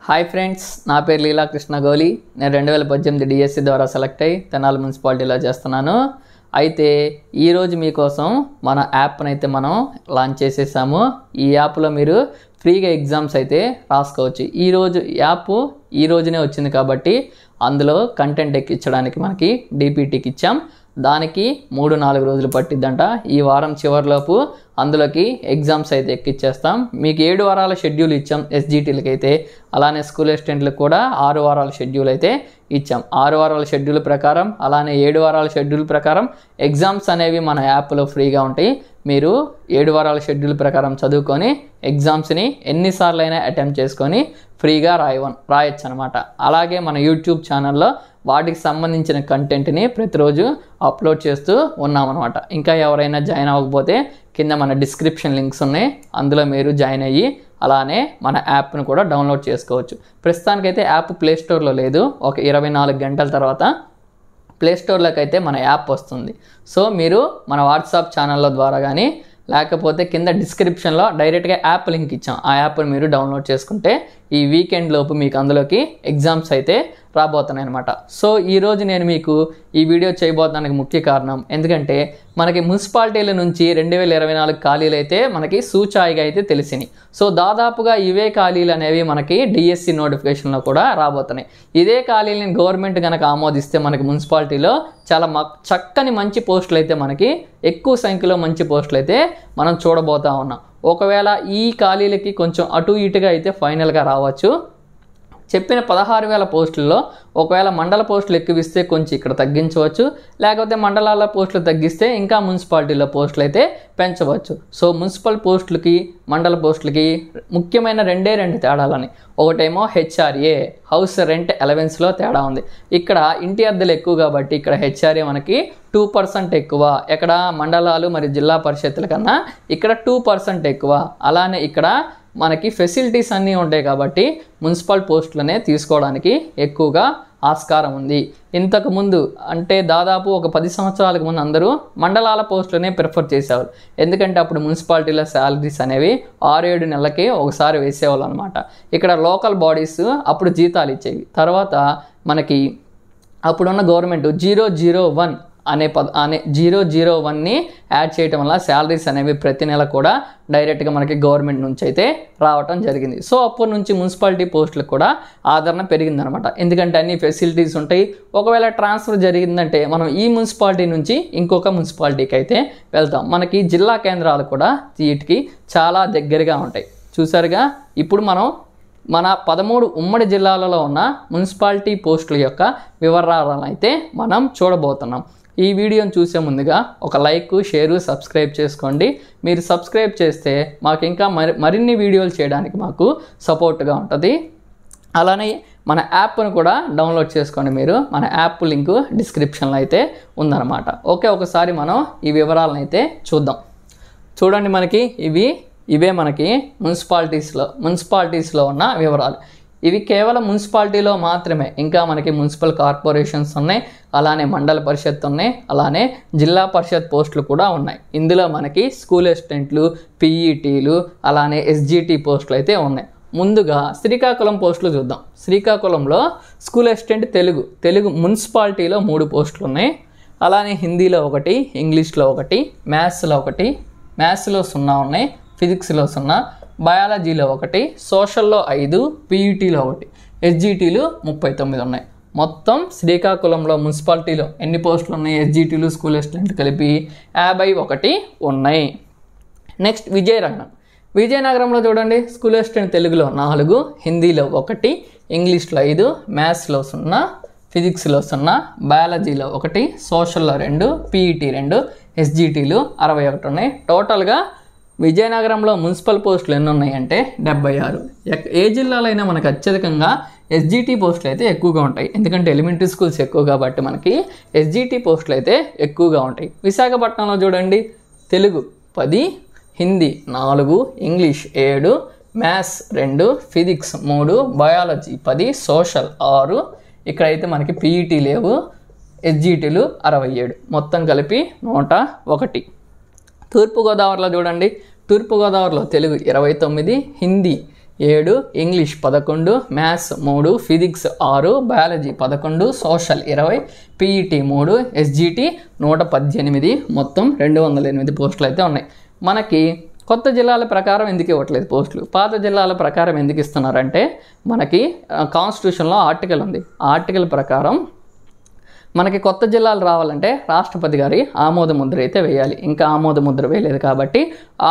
Hi friends, నా పేరు లీలా కృష్ణ గోలి. నేను 2018 డిఎస్సి ద్వారా సెలెక్ట్ అయ్యి తెనాలి మున్సిపాలిటీలో చేస్తున్నాను. అయితే ఈరోజు మీకోసం మన యాప్ని అయితే మనం లాంచ్ చేసేసాము. ఈ యాప్లో మీరు ఫ్రీగా ఎగ్జామ్స్ అయితే రాసుకోవచ్చు. ఈరోజు యాప్ ఈ రోజునే వచ్చింది కాబట్టి అందులో కంటెంట్ ఎక్కించడానికి మనకి డీపీటీకి ఇచ్చాం. దానికి 3-4 రోజులు పట్టిద్దంట. ఈ వారం చివరిలోపు అందులోకి ఎగ్జామ్స్ అయితే ఎక్కిచ్చేస్తాం. మీకు 7 వారాల షెడ్యూల్ ఇచ్చాం ఎస్జిటీలకి అయితే, అలానే స్కూల్ అసిస్టెంట్లకు కూడా 6 వారాల షెడ్యూల్ అయితే ఇచ్చాం. 6 వారాల షెడ్యూల్ ప్రకారం అలానే 7 వారాల షెడ్యూల్ ప్రకారం ఎగ్జామ్స్ అనేవి మన యాప్లో ఫ్రీగా ఉంటాయి. మీరు 7 వారాల షెడ్యూల్ ప్రకారం చదువుకొని ఎగ్జామ్స్ని ఎన్నిసార్లు అయినా అటెంప్ట్ చేసుకొని ఫ్రీగా రాయొచ్చు అనమాట. అలాగే మన యూట్యూబ్ ఛానల్లో వాటికి సంబంధించిన కంటెంట్ని ప్రతిరోజు అప్లోడ్ చేస్తూ ఉన్నామన్నమాట. ఇంకా ఎవరైనా జాయిన్ అవ్వకపోతే కింద మన డిస్క్రిప్షన్ లింక్స్ ఉన్నాయి, అందులో మీరు జాయిన్ అయ్యి అలానే మన యాప్ను కూడా డౌన్లోడ్ చేసుకోవచ్చు. ప్రస్తుతానికైతే యాప్ ప్లేస్టోర్లో లేదు. ఒక 24 గంటల తర్వాత ప్లేస్టోర్లోకి అయితే మన యాప్ వస్తుంది. సో మీరు మన వాట్సాప్ ఛానల్లో ద్వారా కానీ లేకపోతే కింద డిస్క్రిప్షన్లో డైరెక్ట్గా యాప్ లింక్ ఇచ్చాం. ఆ యాప్ని మీరు డౌన్లోడ్ చేసుకుంటే ఈ వీకెండ్ లోపు మీకు అందులోకి ఎగ్జామ్స్ అయితే రాబోతున్నాయి అనమాట. సో ఈరోజు నేను మీకు ఈ వీడియో చేయబోతానికి ముఖ్య కారణం, ఎందుకంటే మనకి మున్సిపాలిటీల నుంచి 2024 ఖాళీలు అయితే మనకి సూచాయిగా అయితే తెలిసినాయి. సో దాదాపుగా ఇవే ఖాళీలు అనేవి మనకి డిఎస్సి నోటిఫికేషన్లో కూడా రాబోతున్నాయి. ఇదే ఖాళీలను గవర్నమెంట్ కనుక ఆమోదిస్తే మనకి మున్సిపాలిటీలో చాలా చక్కని మంచి పోస్టులు అయితే మనకి ఎక్కువ సంఖ్యలో మంచి పోస్టులు అయితే మనం చూడబోతా ఉన్నాం. ఒకవేళ ఈ ఖాళీలకి కొంచెం అటు ఇటుగా అయితే ఫైనల్గా రావచ్చు. చెప్పిన 16,000 పోస్టుల్లో ఒకవేళ మండల పోస్టులు ఎక్కువిస్తే కొంచెం ఇక్కడ తగ్గించవచ్చు, లేకపోతే మండలాల పోస్టులు తగ్గిస్తే ఇంకా మున్సిపాలిటీలో పోస్టులు అయితే పెంచవచ్చు. సో మున్సిపల్ పోస్టులకి మండల పోస్టులకి ముఖ్యమైన 2 తేడాలని. ఒకటేమో హెచ్ఆర్ఏ హౌస్ రెంట్ అలవెన్స్లో తేడా ఉంది. ఇక్కడ ఇంటి అద్దెలు ఎక్కువ కాబట్టి ఇక్కడ హెచ్ఆర్ఏ మనకి 2% ఎక్కువ. ఎక్కడ మండలాలు మరియు జిల్లా పరిషత్తుల కన్నా ఇక్కడ 2% ఎక్కువ. అలానే ఇక్కడ మనకి ఫెసిలిటీస్ అన్నీ ఉంటాయి కాబట్టి మున్సిపల్ పోస్టులనే తీసుకోవడానికి ఎక్కువగా ఆస్కారం ఉంది. ఇంతకుముందు అంటే దాదాపు ఒక 10 సంవత్సరాలకు ముందు అందరూ మండలాల పోస్టులనే ప్రిఫర్ చేసేవారు. ఎందుకంటే అప్పుడు మున్సిపాలిటీల శాలరీస్ అనేవి 6-7 నెలలకి ఒకసారి వేసేవాళ్ళు అనమాట. ఇక్కడ లోకల్ బాడీస్ అప్పుడు జీతాలు ఇచ్చేవి. తర్వాత మనకి అప్పుడున్న గవర్నమెంట్ 001 అనే 001ని యాడ్ చేయటం వల్ల శాలరీస్ అనేవి ప్రతి నెల కూడా డైరెక్ట్గా మనకి గవర్నమెంట్ నుంచి అయితే రావటం జరిగింది. సో అప్పటి నుంచి మున్సిపాలిటీ పోస్టులకు కూడా ఆదరణ పెరిగిందనమాట. ఎందుకంటే అన్ని ఫెసిలిటీస్ ఉంటాయి. ఒకవేళ ట్రాన్స్ఫర్ జరిగిందంటే మనం ఈ మున్సిపాలిటీ నుంచి ఇంకొక మున్సిపాలిటీకి అయితే వెళ్తాం. మనకి జిల్లా కేంద్రాలు కూడా వీటికి చాలా దగ్గరగా ఉంటాయి. చూసారుగా, ఇప్పుడు మనం మన 13 ఉమ్మడి జిల్లాలలో ఉన్న మున్సిపాలిటీ పోస్టుల యొక్క వివరాలను అయితే మనం చూడబోతున్నాం. ఈ వీడియోని చూసే ముందుగా ఒక లైక్, షేరు, సబ్స్క్రైబ్ చేసుకోండి. మీరు సబ్స్క్రైబ్ చేస్తే మాకు ఇంకా మరిన్ని వీడియోలు చేయడానికి మాకు సపోర్ట్గా ఉంటుంది. అలానే మన యాప్ను కూడా డౌన్లోడ్ చేసుకోండి. మీరు మన యాప్ లింక్ డిస్క్రిప్షన్లో అయితే ఉందన్నమాట. ఓకే, ఒకసారి మనం ఈ వివరాలను అయితే చూద్దాం. చూడండి, మనకి ఇవే మనకి మున్సిపాలిటీస్లో ఉన్న వివరాలు. ఇవి కేవలం మున్సిపాలిటీలో మాత్రమే. ఇంకా మనకి మున్సిపల్ కార్పొరేషన్స్ ఉన్నాయి, అలానే మండల పరిషత్ ఉన్నాయి, అలానే జిల్లా పరిషత్ పోస్టులు కూడా ఉన్నాయి. ఇందులో మనకి స్కూల్ అసిస్టెంట్లు, పీఈటీలు, అలానే ఎస్జిటి పోస్టులు అయితే ఉన్నాయి. ముందుగా శ్రీకాకుళం పోస్టులు చూద్దాం. శ్రీకాకుళంలో స్కూల్ అసిస్టెంట్ తెలుగు మున్సిపాలిటీలో 3 పోస్టులు ఉన్నాయి. అలానే హిందీలో 1, ఇంగ్లీష్లో 1, మ్యాథ్స్లో 1, మ్యాథ్స్లో 0 ఉన్నాయి, ఫిజిక్స్లో 0, బయాలజీలో 1, సోషల్లో 5, పీఈటీలో 1, ఎస్జిటీలు 39 ఉన్నాయి. మొత్తం శ్రీకాకుళంలో మున్సిపాలిటీలో ఎన్ని పోస్టులు ఉన్నాయి? ఎస్జిటీలు, స్కూల్ అసిస్టెంట్ కలిపి 51 ఉన్నాయి. నెక్స్ట్ విజయనగరంలో చూడండి, స్కూల్ అసిస్టెంట్ తెలుగులో 4, హిందీలో 1, ఇంగ్లీష్లో 5, మ్యాథ్స్లో 0, ఫిజిక్స్లో 0, బయాలజీలో 1, సోషల్లో 2, పీఈటీ 2, ఎస్జిటీలు 61 ఉన్నాయి. టోటల్గా విజయనగరంలో మున్సిపల్ పోస్టులు ఎన్ని ఉన్నాయంటే 76. ఏ జిల్లాలో అయినా మనకు అత్యధికంగా ఎస్జిటి పోస్టులు అయితే ఎక్కువగా ఉంటాయి. ఎందుకంటే ఎలిమెంటరీ స్కూల్స్ ఎక్కువ కాబట్టి మనకి ఎస్జిటి పోస్టులు అయితే ఎక్కువగా ఉంటాయి. విశాఖపట్నంలో చూడండి, Telugu 10, Hindi 4, English 7, maths 2, physics 3, biology 10, social 6. ఇక్కడైతే మనకి పీఈటీ లేవు, ఎస్జిటీలు 67, మొత్తం కలిపి 101. తూర్పుగోదావరిలో చూడండి, తూర్పుగోదావరిలో Telugu 29, Hindi 7, English 11, maths 3, physics 6, biology 11, social 20, PET 3, SGT 118, మొత్తం 208 పోస్టులు అయితే ఉన్నాయి. మనకి కొత్త జిల్లాల ప్రకారం ఎందుకు ఇవ్వట్లేదు పోస్టులు, పాత జిల్లాల ప్రకారం ఎందుకు ఇస్తున్నారంటే మనకి కాన్స్టిట్యూషన్లో ఆర్టికల్ ఉంది. ఆర్టికల్ ప్రకారం మనకి కొత్త జిల్లాలు రావాలంటే రాష్ట్రపతి గారి ఆమోద ముద్ర అయితే వేయాలి. ఇంకా ఆమోద ముద్ర వేయలేదు కాబట్టి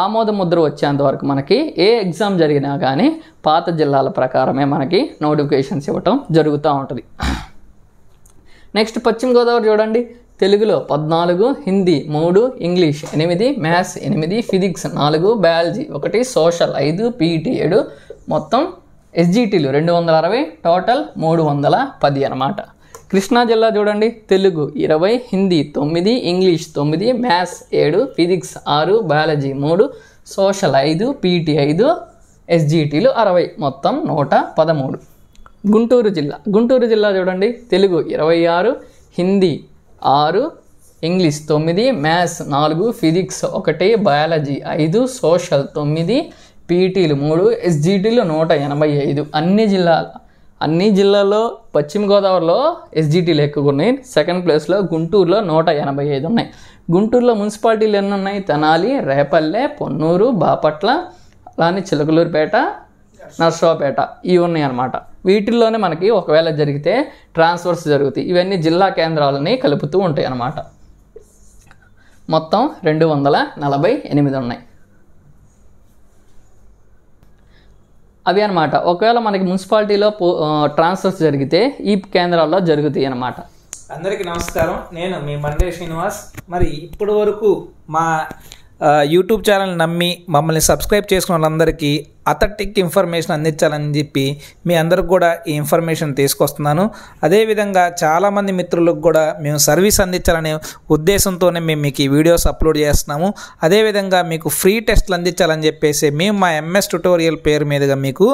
ఆమోద ముద్ర వచ్చేంత వరకు మనకి ఏ ఎగ్జామ్ జరిగినా కానీ పాత జిల్లాల ప్రకారమే మనకి నోటిఫికేషన్స్ ఇవ్వటం జరుగుతూ ఉంటుంది. నెక్స్ట్ పశ్చిమ గోదావరి చూడండి. తెలుగులో 14, Hindi 3, English 8, maths 8, physics 4, biology 1, social 5, PET 7, మొత్తం ఎస్జిటీలు 260, టోటల్ 310 అన్నమాట. కృష్ణా జిల్లా చూడండి. Telugu 20, Hindi 9, English 9, maths 7, physics 6, biology 3, social 5, PET 5, ఎస్జిటీలు 60, మొత్తం 113. గుంటూరు జిల్లా చూడండి. Telugu 26, Hindi 6, English 9, maths 4, physics 1, biology 5, social 9, పీఈటీలు 3, ఎస్జిటీలు 185. అన్ని జిల్లాల్లో పశ్చిమ గోదావరిలో ఎస్జిటీలు ఎక్కువ ఉన్నాయి. సెకండ్ ప్లేస్లో గుంటూరులో 185 ఉన్నాయి. గుంటూరులో మున్సిపాలిటీలు ఎన్ని ఉన్నాయి? తెనాలి, రేపల్లె, పొన్నూరు, బాపట్ల, అలానే చిలకలూరుపేట, నర్సరావుపేట ఇవి ఉన్నాయి అన్నమాట. వీటిల్లోనే మనకి ఒకవేళ జరిగితే ట్రాన్స్ఫర్స్ జరుగుతాయి. ఇవన్నీ జిల్లా కేంద్రాలని కలుపుతూ ఉంటాయి అన్నమాట. మొత్తం 248 ఉన్నాయి. అవి అనమాట. ఒకవేళ మనకి మున్సిపాలిటీలో ట్రాన్స్ఫర్స్ జరిగితే ఈ కేంద్రాల్లో జరుగుతాయి అన్నమాట. అందరికీ నమస్కారం. నేను మీ మండే శ్రీనివాస్. మరి ఇప్పటి వరకు మా యూట్యూబ్ ఛానల్ నమ్మి మమ్మల్ని సబ్స్క్రైబ్ చేసుకున్న వాళ్ళందరికీ అథెంటిక్ ఇన్ఫర్మేషన్ అందించాలని చెప్పి మీ అందరికి కూడా ఈ ఇన్ఫర్మేషన్ తీసుకొస్తున్నాను. అదేవిధంగా చాలామంది మిత్రులకు కూడా మేము సర్వీస్ అందించాలనే ఉద్దేశంతోనే మేము మీకు ఈ వీడియోస్ అప్లోడ్ చేస్తున్నాము. అదేవిధంగా మీకు ఫ్రీ టెస్ట్లు అందించాలని చెప్పేసి మేము మా ఎంఎస్ ట్యుటోరియల్ పేరు మీదుగా మీకు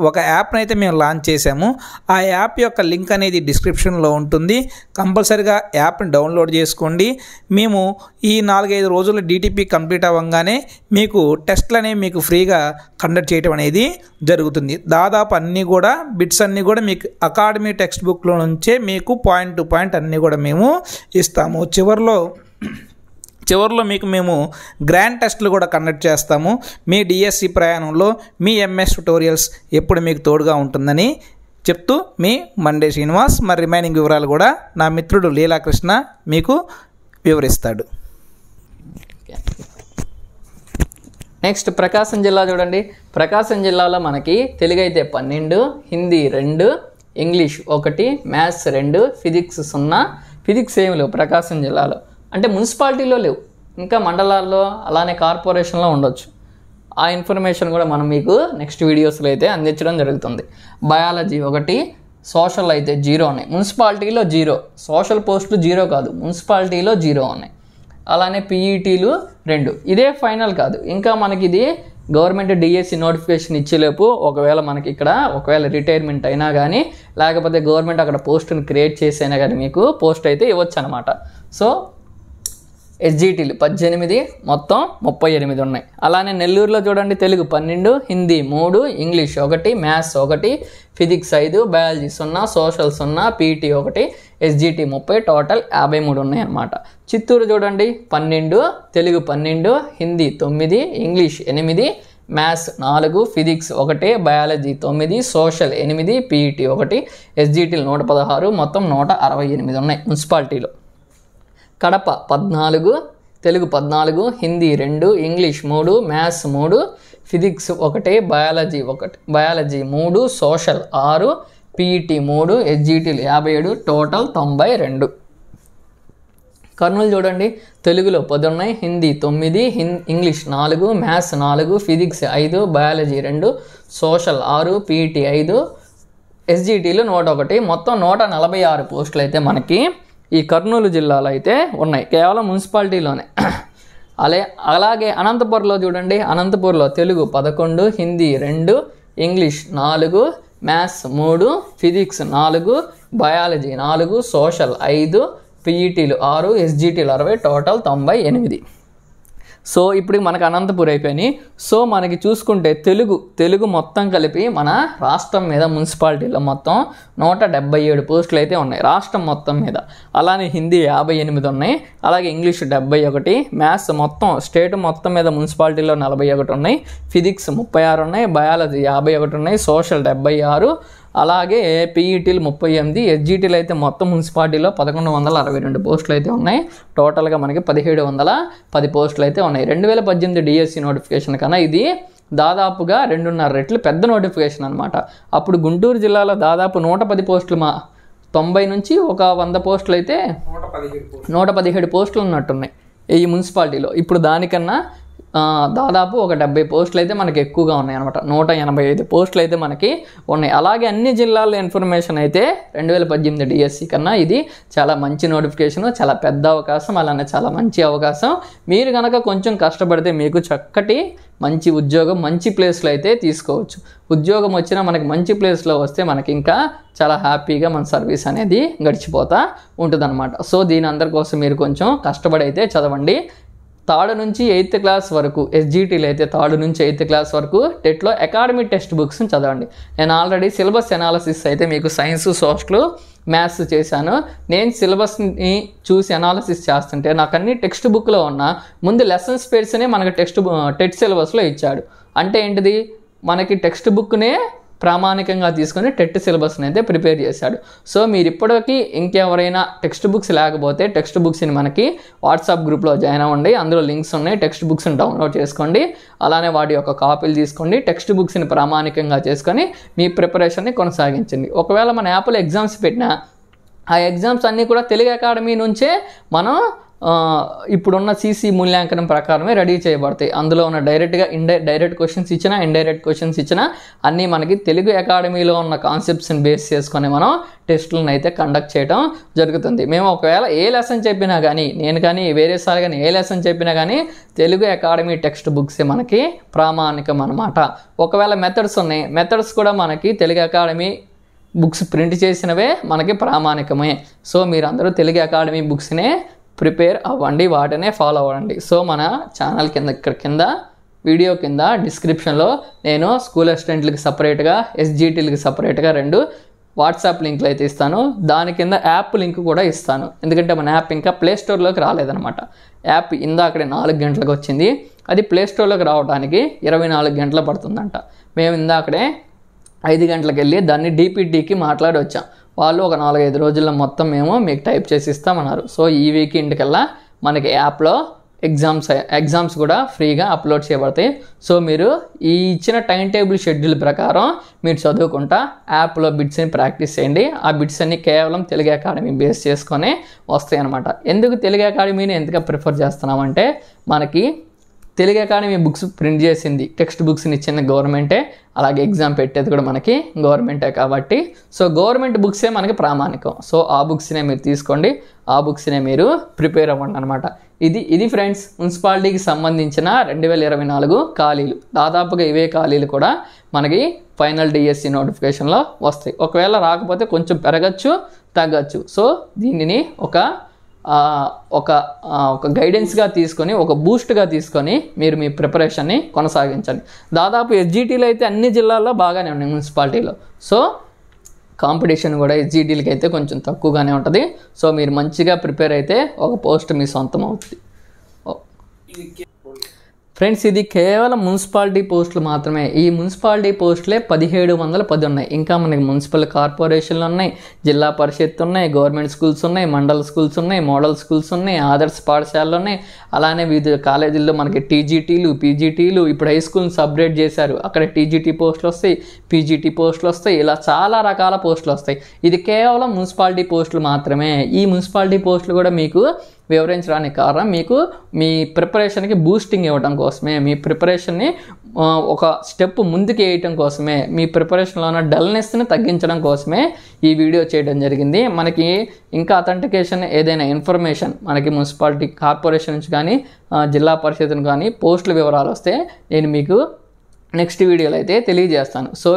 ఒక యాప్ని అయితే మేము లాంచ్ చేసాము. ఆ యాప్ యొక్క లింక్ అనేది డిస్క్రిప్షన్లో ఉంటుంది. కంపల్సరీగా యాప్ని డౌన్లోడ్ చేసుకోండి. మేము ఈ 4-5 రోజులు డిటిపి కంప్లీట్ అవ్వగానే మీకు టెస్ట్లు అనేవి మీకు ఫ్రీగా కండక్ట్ చేయడం అనేది జరుగుతుంది. దాదాపు అన్నీ కూడా బిట్స్ అన్నీ కూడా మీకు అకాడమీ టెక్స్ట్ బుక్లో నుంచే మీకు పాయింట్ టు పాయింట్ అన్నీ కూడా మేము ఇస్తాము. చివరిలో మీకు మేము గ్రాండ్ టెస్ట్లు కూడా కండక్ట్ చేస్తాము. మీ డిఎస్సి ప్రయాణంలో మీ ఎంఎస్ ట్యుటోరియల్స్ ఎప్పుడు మీకు తోడుగా ఉంటుందని చెప్తూ మీ మండే శ్రీనివాస్. మరి రిమైనింగ్ వివరాలు కూడా నా మిత్రుడు లీలాకృష్ణ మీకు వివరిస్తాడు. నెక్స్ట్ ప్రకాశం జిల్లా చూడండి. ప్రకాశం జిల్లాలో మనకి తెలుగు అయితే 12, Hindi 2, English 1, maths 2, physics 0. Physics ఏమి లేవు ప్రకాశం జిల్లాలో, అంటే మున్సిపాలిటీలో లేవు, ఇంకా మండలాల్లో అలానే కార్పొరేషన్లో ఉండొచ్చు. ఆ ఇన్ఫర్మేషన్ కూడా మనం మీకు నెక్స్ట్ వీడియోస్లో అయితే అందించడం జరుగుతుంది. బయాలజీ 1, సోషల్ అయితే 0 ఉన్నాయి. మున్సిపాలిటీలో 0, సోషల్ పోస్టులు 0 కాదు, మున్సిపాలిటీలో 0 ఉన్నాయి. అలానే పీఈటీలు 2. ఇదే ఫైనల్ కాదు, ఇంకా మనకి ఇది గవర్నమెంట్ డిఎస్సి నోటిఫికేషన్ ఇచ్చేలోపు ఒకవేళ రిటైర్మెంట్ అయినా కానీ లేకపోతే గవర్నమెంట్ అక్కడ పోస్టుని క్రియేట్ చేసైనా కానీ మీకు పోస్ట్ అయితే ఇవ్వచ్చు అనమాట. సో ఎస్జిటీలు 18, మొత్తం 38 ఉన్నాయి. అలానే నెల్లూరులో చూడండి. Telugu 12, Hindi 3, English 1, maths 1, physics 5, biology 0, social 0, PET 1, SGT 30, total 53 ఉన్నాయి అన్నమాట. చిత్తూరు చూడండి. 12, Telugu 12, Hindi 9, English 8, maths 4, physics 1, biology 9, social 8, PET 1, ఎస్జిటీలు 116, మొత్తం 168 ఉన్నాయి మున్సిపాలిటీలో. Kadapa 14, Telugu 14, Hindi 2, English 3, maths 3, physics 1, biology 3, social 6, PET 3, ఎస్జిటీలు 57, total 92. Kurnool చూడండి. తెలుగులో 10 ఉన్నాయి, Hindi 9, English 4, maths 4, physics 5, biology 2, social 6, PET 5, ఎస్జిటీలు 101, మొత్తం 146 పోస్టులు అయితే మనకి ఈ కర్నూలు జిల్లాలో అయితే ఉన్నాయి, కేవలం మున్సిపాలిటీలోనే. అలాగే అనంతపురంలో చూడండి. అనంతపురంలో Telugu 11, Hindi 2, English 4, maths 3, physics 4, biology 4, social 5, పీఈటీలు 6, ఎస్జిటీలు 60, total 98. So ఇప్పుడు మనకు అనంతపూర్ అయిపోయినాయి. సో మనకి చూసుకుంటే తెలుగు మొత్తం కలిపి మన రాష్ట్రం మీద మున్సిపాలిటీలో మొత్తం 177 పోస్టులు అయితే ఉన్నాయి రాష్ట్రం మొత్తం మీద. అలానే హిందీ 58 ఉన్నాయి, అలాగే ఇంగ్లీష్ 71, మ్యాథ్స్ మొత్తం స్టేట్ మొత్తం మీద మున్సిపాలిటీలో 41 ఉన్నాయి, ఫిజిక్స్ 36 ఉన్నాయి, బయాలజీ 51 ఉన్నాయి, సోషల్ 76, అలాగే పీఈటీలు 38, ఎస్జీటీలు అయితే మొత్తం మున్సిపాలిటీలో 1162 పోస్టులు అయితే ఉన్నాయి. టోటల్గా మనకి 1710 పోస్టులు అయితే ఉన్నాయి. 2018 డిఎస్సి నోటిఫికేషన్ కన్నా ఇది దాదాపుగా 2.5 రెట్లు పెద్ద నోటిఫికేషన్ అనమాట. అప్పుడు గుంటూరు జిల్లాలో దాదాపు 110 పోస్టులు 90 నుంచి ఒక 100 పోస్టులు అయితే 117 పోస్టులు ఉన్నట్టున్నాయి ఈ మున్సిపాలిటీలో. ఇప్పుడు దానికన్నా దాదాపు ఒక 70 పోస్టులు అయితే మనకి ఎక్కువగా ఉన్నాయి అనమాట. 185 పోస్టులు అయితే మనకి ఉన్నాయి. అలాగే అన్ని జిల్లాల ఇన్ఫర్మేషన్ అయితే 2018 డిఎస్సి కన్నా ఇది చాలా మంచి నోటిఫికేషన్, చాలా పెద్ద అవకాశం, అలానే చాలా మంచి అవకాశం. మీరు కనుక కొంచెం కష్టపడితే మీకు చక్కటి మంచి ఉద్యోగం మంచి ప్లేస్లో అయితే తీసుకోవచ్చు. ఉద్యోగం వచ్చినా మనకి మంచి ప్లేస్లో వస్తే మనకి ఇంకా చాలా హ్యాపీగా మన సర్వీస్ అనేది గడిచిపోతూ ఉంటుందన్నమాట. సో దీని అందరి కోసం మీరు కొంచెం కష్టపడి అయితే చదవండి. 3rd నుంచి 8th క్లాస్ వరకు ఎస్జీటీలు అయితే 3rd నుంచి 8th క్లాస్ వరకు టెట్లో అకాడమిక్ టెక్స్ట్ బుక్స్ని చదవండి. నేను ఆల్రెడీ సిలబస్ అనాలిసిస్ అయితే మీకు సైన్స్, సోషల్, మ్యాథ్స్ చేశాను. నేను సిలబస్ని చూసి అనాలిసిస్ చేస్తుంటే నాకు అన్ని టెక్స్ట్ బుక్లో ఉన్న ముందు లెసన్స్ పేర్స్నే మనకి టెట్ సిలబస్లో ఇచ్చాడు. అంటే ఏంటిది, మనకి టెక్స్ట్ బుక్నే ప్రామాణికంగా తీసుకొని టెట్ సిలబస్ని అయితే ప్రిపేర్ చేశాడు. సో మీరు ఇప్పటికీ ఇంకెవరైనా టెక్స్ట్ బుక్స్ లేకపోతే టెక్స్ట్ బుక్స్ని మనకి వాట్సాప్ గ్రూప్లో జాయిన్ అవ్వండి. అందులో లింక్స్ ఉన్నాయి, టెక్స్ట్ బుక్స్ని డౌన్లోడ్ చేసుకోండి. అలానే వాటి యొక్క కాపీలు తీసుకోండి, టెక్స్ట్ బుక్స్ని ప్రామాణికంగా చేసుకొని మీ ప్రిపరేషన్ని కొనసాగించండి. ఒకవేళ మన యాప్లో ఎగ్జామ్స్ పెట్టినా ఆ ఎగ్జామ్స్ అన్నీ కూడా తెలుగు అకాడమీ నుంచే మనం ఇప్పుడున్న సీసీ మూల్యాంకనం ప్రకారమే రెడీ చేయబడతాయి. అందులో ఉన్న డైరెక్ట్ క్వశ్చన్స్ ఇచ్చినా, ఇండైరెక్ట్ క్వశ్చన్స్ ఇచ్చినా అన్నీ మనకి తెలుగు అకాడమీలో ఉన్న కాన్సెప్ట్స్ని బేస్ చేసుకొని మనం టెస్టులను అయితే కండక్ట్ చేయడం జరుగుతుంది. మేము ఒకవేళ ఏ లెసన్ చెప్పినా కానీ, నేను కానీ వేరే సార్ కానీ ఏ లెసన్ చెప్పినా కానీ తెలుగు అకాడమీ టెక్స్ట్ బుక్సే మనకి ప్రామాణికం అన్నమాట. ఒకవేళ మెథడ్స్ ఉన్నాయి, మెథడ్స్ కూడా మనకి తెలుగు అకాడమీ బుక్స్ ప్రింట్ చేసినవే మనకి ప్రామాణికమే. సో మీరందరూ తెలుగు అకాడమీ బుక్స్నే ప్రిపేర్ అవ్వండి, వాటినే ఫాలో అవ్వండి. సో మన ఛానల్ కింద వీడియో కింద డిస్క్రిప్షన్లో నేను స్కూల్ అసిస్టెంట్లకి సపరేట్గా, ఎస్జీటీలకి సపరేట్గా 2 వాట్సాప్ లింక్లు అయితే ఇస్తాను. దాని కింద యాప్ లింక్ కూడా ఇస్తాను. ఎందుకంటే మన యాప్ ఇంకా ప్లేస్టోర్లోకి రాలేదనమాట. యాప్ ఇందాకడే 4 గంటలకు వచ్చింది, అది ప్లేస్టోర్లోకి రావడానికి 24 గంటలు పడుతుందంట. మేము ఇందాకడే 5 గంటలకు వెళ్ళి దాన్ని డీపీటీకి మాట్లాడి వచ్చాం. వాళ్ళు ఒక 4-5 రోజుల్లో మొత్తం మేము మీకు టైప్ చేసి ఇస్తామన్నారు. సో ఈ వీకెండ్కల్లా మనకి యాప్లో ఎగ్జామ్స్ కూడా ఫ్రీగా అప్లోడ్ చేయబడతాయి. సో మీరు ఈ ఇచ్చిన టైం టేబుల్ షెడ్యూల్ ప్రకారం మీరు చదువుకుంటా యాప్లో బిట్స్ని ప్రాక్టీస్ చేయండి. ఆ బిట్స్ అన్ని కేవలం తెలుగు అకాడమీ బేస్ చేసుకొని వస్తాయి అన్నమాట. ఎందుకు తెలుగు అకాడమీని ఎందుకు ప్రిఫర్ చేస్తున్నామంటే, మనకి తెలుగు అకాడమీ బుక్స్ ప్రింట్ చేసింది, టెక్స్ట్ బుక్స్ని ఇచ్చిన గవర్నమెంటే, అలాగే ఎగ్జామ్ పెట్టేది కూడా మనకి గవర్నమెంటే కాబట్టి సో గవర్నమెంట్ బుక్సే మనకి ప్రామాణికం. సో ఆ బుక్స్నే మీరు తీసుకోండి, ఆ బుక్స్నే మీరు ప్రిపేర్ అవ్వండి అనమాట. ఇది ఫ్రెండ్స్ మున్సిపాలిటీకి సంబంధించిన 2024 ఖాళీలు. దాదాపుగా ఇవే ఖాళీలు కూడా మనకి ఫైనల్ డిఎస్సి నోటిఫికేషన్లో వస్తాయి. ఒకవేళ రాకపోతే కొంచెం పెరగచ్చు, తగ్గచ్చు. సో దీనిని ఒక గైడెన్స్గా తీసుకొని, ఒక బూస్ట్గా తీసుకొని మీరు మీ ప్రిపరేషన్ని కొనసాగించండి. దాదాపు ఎస్జీటీలు అయితే అన్ని జిల్లాల్లో బాగానే ఉన్నాయి మున్సిపాలిటీలో. సో కాంపిటీషన్ కూడా ఎస్జీటీలకి అయితే కొంచెం తక్కువగానే ఉంటుంది. సో మీరు మంచిగా ప్రిపేర్ అయితే ఒక పోస్ట్ మీ సొంతం అవుతుంది. ఫ్రెండ్స్ ఇది కేవలం మున్సిపాలిటీ పోస్టులు మాత్రమే. ఈ మున్సిపాలిటీ పోస్టులే 1710 ఉన్నాయి. ఇంకా మనకి మున్సిపల్ కార్పొరేషన్లు ఉన్నాయి, జిల్లా పరిషత్ ఉన్నాయి, గవర్నమెంట్ స్కూల్స్ ఉన్నాయి, మండల్ స్కూల్స్ ఉన్నాయి, మోడల్ స్కూల్స్ ఉన్నాయి, ఆదర్శ పాఠశాలలు ఉన్నాయి. అలానే వివిధ కాలేజీల్లో మనకి టీజీటీలు, పీజీటీలు, ఇప్పుడు హై స్కూల్ని అప్గ్రేడ్ చేశారు, అక్కడ టీజీటీ పోస్టులు వస్తాయి, పీజీటీ పోస్టులు వస్తాయి. ఇలా చాలా రకాల పోస్టులు వస్తాయి. ఇది కేవలం మున్సిపాలిటీ పోస్టులు మాత్రమే. ఈ మున్సిపాలిటీ పోస్టులు కూడా మీకు వివరించడానికి కారణం మీకు మీ ప్రిపరేషన్కి బూస్టింగ్ ఇవ్వడం కోసమే, మీ ప్రిపరేషన్ని ఒక స్టెప్ ముందుకు వేయటం కోసమే, మీ ప్రిపరేషన్లో ఉన్న డల్నెస్ని తగ్గించడం కోసమే ఈ వీడియో చేయడం జరిగింది. మనకి ఇంకా అథెంటికేషన్ ఏదైనా ఇన్ఫర్మేషన్ మనకి మున్సిపాలిటీ కార్పొరేషన్ నుంచి కానీ, జిల్లా పరిషత్ కానీ పోస్టుల వివరాలు వస్తే నేను మీకు నెక్స్ట్ వీడియోలో అయితే తెలియజేస్తాను. సో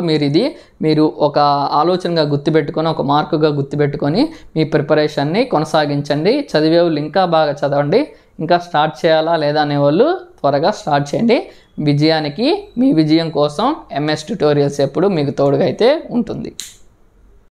మీరు ఒక ఆలోచనగా గుర్తుపెట్టుకొని, ఒక మార్కుగా గుర్తుపెట్టుకొని మీ ప్రిపరేషన్ని కొనసాగించండి. చదివే వాళ్ళు ఇంకా బాగా చదవండి. ఇంకా స్టార్ట్ చేయాలా లేదా అనేవాళ్ళు త్వరగా స్టార్ట్ చేయండి. విజయానికి మీ విజయం కోసం ఎంఎస్ ట్యుటోరియల్స్ ఎప్పుడు మీకు తోడుగా అయితే ఉంటుంది.